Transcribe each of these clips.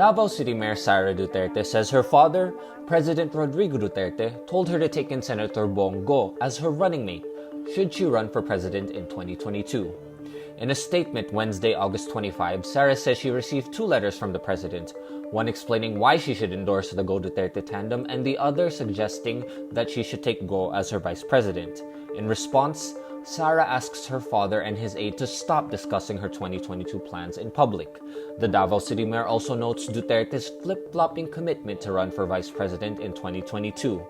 Davao City Mayor Sara Duterte says her father, President Rodrigo Duterte, told her to take in Senator Bong Go as her running mate should she run for president in 2022. In a statement Wednesday, August 25, Sara says she received 2 letters from the president, one explaining why she should endorse the Go Duterte tandem and the other suggesting that she should take Go as her vice president. In response, Sara asks her father and his aide to stop discussing her 2022 plans in public. The Davao City Mayor also notes Duterte's flip-flopping commitment to run for vice president in 2022.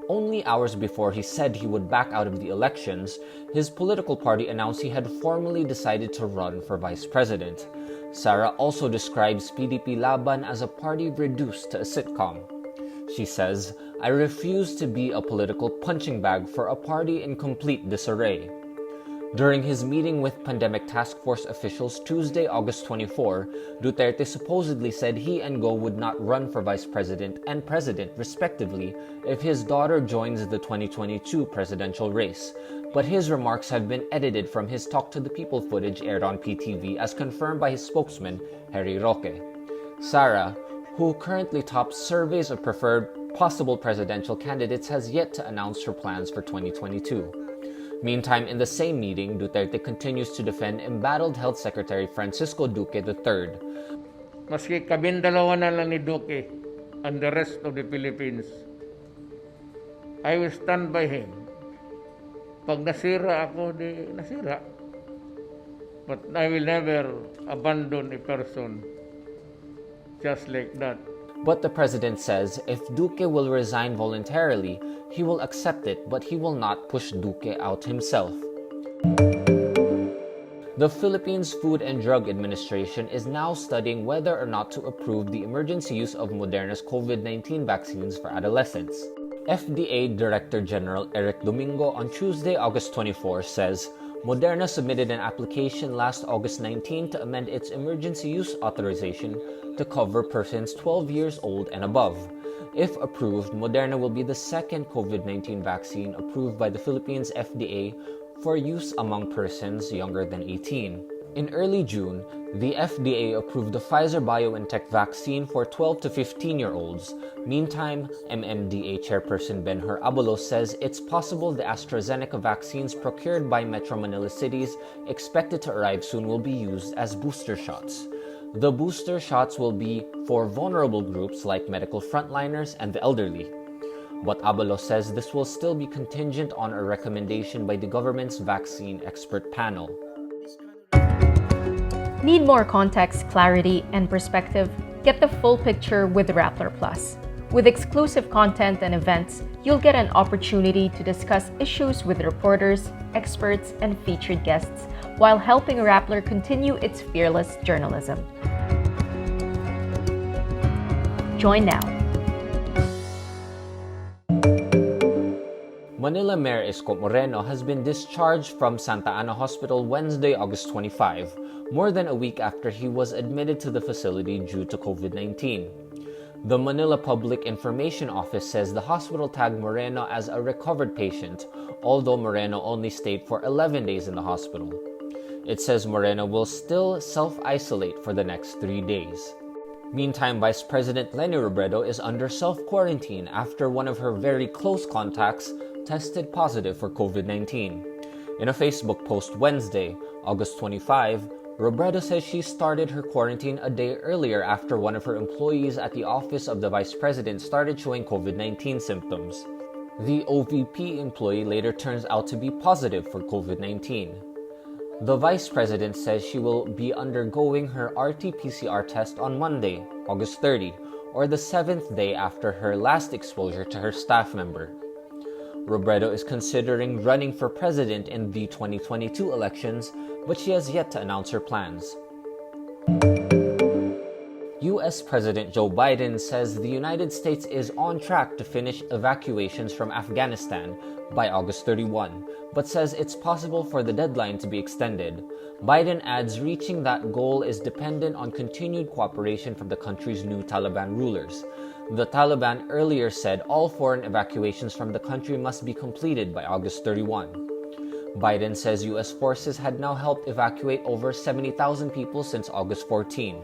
Only hours before he said he would back out of the elections, his political party announced he had formally decided to run for vice president. Sara also describes PDP Laban as a party reduced to a sitcom. She says, "I refuse to be a political punching bag for a party in complete disarray." During his meeting with Pandemic Task Force officials Tuesday, August 24, Duterte supposedly said he and Go would not run for vice president and president, respectively, if his daughter joins the 2022 presidential race. But his remarks have been edited from his Talk to the People footage aired on PTV as confirmed by his spokesman, Harry Roque. Sara, who currently tops surveys of preferred possible presidential candidates, has yet to announce her plans for 2022. Meantime, in the same meeting, Duterte continues to defend embattled Health Secretary Francisco Duque III. Maski kaming dalawa na lang ni Duque and the rest of the Philippines, I will stand by him. Pag nasira ako, di nasira. But I will never abandon a person just like that. But the president says if Duque will resign voluntarily, he will accept it, but he will not push Duque out himself. The Philippines Food and Drug Administration is now studying whether or not to approve the emergency use of Moderna's COVID-19 vaccines for adolescents. FDA Director General Eric Domingo on Tuesday, August 24, says Moderna submitted an application last August 19 to amend its emergency use authorization to cover persons 12 years old and above. If approved, Moderna will be the second COVID-19 vaccine approved by the Philippines FDA for use among persons younger than 18. In early June, the FDA approved the Pfizer-BioNTech vaccine for 12 to 15-year-olds. Meantime, MMDA Chairperson Benhur Abalos says it's possible the AstraZeneca vaccines procured by Metro Manila cities expected to arrive soon will be used as booster shots. The booster shots will be for vulnerable groups like medical frontliners and the elderly. But Abalos says this will still be contingent on a recommendation by the government's vaccine expert panel. Need more context, clarity, and perspective? Get the full picture with Rappler Plus. With exclusive content and events, you'll get an opportunity to discuss issues with reporters, experts, and featured guests while helping Rappler continue its fearless journalism. Join now. Manila Mayor Isko Moreno has been discharged from Santa Ana Hospital Wednesday, August 25, more than a week after he was admitted to the facility due to COVID-19. The Manila Public Information Office says the hospital tagged Moreno as a recovered patient, although Moreno only stayed for 11 days in the hospital. It says Moreno will still self-isolate for the next 3 days. Meantime, Vice President Leni Robredo is under self-quarantine after one of her very close contacts tested positive for COVID-19. In a Facebook post Wednesday, August 25, Robredo says she started her quarantine a day earlier after one of her employees at the office of the Vice President started showing COVID-19 symptoms. The OVP employee later turns out to be positive for COVID-19. The Vice President says she will be undergoing her RT-PCR test on Monday, August 30, or the 7th day after her last exposure to her staff member. Robredo is considering running for president in the 2022 elections, but she has yet to announce her plans. U.S. President Joe Biden says the United States is on track to finish evacuations from Afghanistan by August 31, but says it's possible for the deadline to be extended. Biden adds reaching that goal is dependent on continued cooperation from the country's new Taliban rulers. The Taliban earlier said all foreign evacuations from the country must be completed by August 31. Biden says U.S. forces had now helped evacuate over 70,000 people since August 14.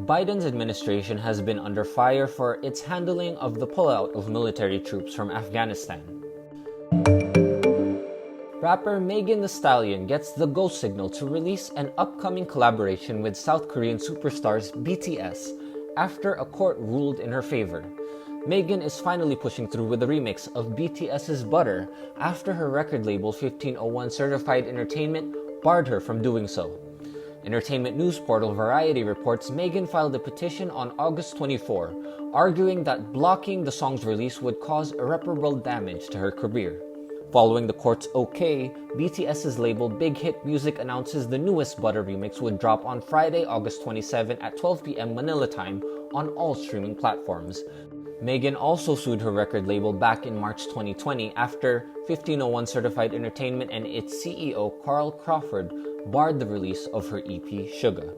Biden's administration has been under fire for its handling of the pullout of military troops from Afghanistan. Rapper Megan Thee Stallion gets the go signal to release an upcoming collaboration with South Korean superstars BTS after a court ruled in her favor. Megan is finally pushing through with a remix of BTS's Butter after her record label 1501 Certified Entertainment barred her from doing so. Entertainment news portal Variety reports Megan filed a petition on August 24, arguing that blocking the song's release would cause irreparable damage to her career. Following the court's okay, BTS's label Big Hit Music announces the newest Butter remix would drop on Friday, August 27 at 12 p.m. Manila time on all streaming platforms. Megan also sued her record label back in March 2020 after 1501 Certified Entertainment and its CEO Carl Crawford barred the release of her EP Sugar.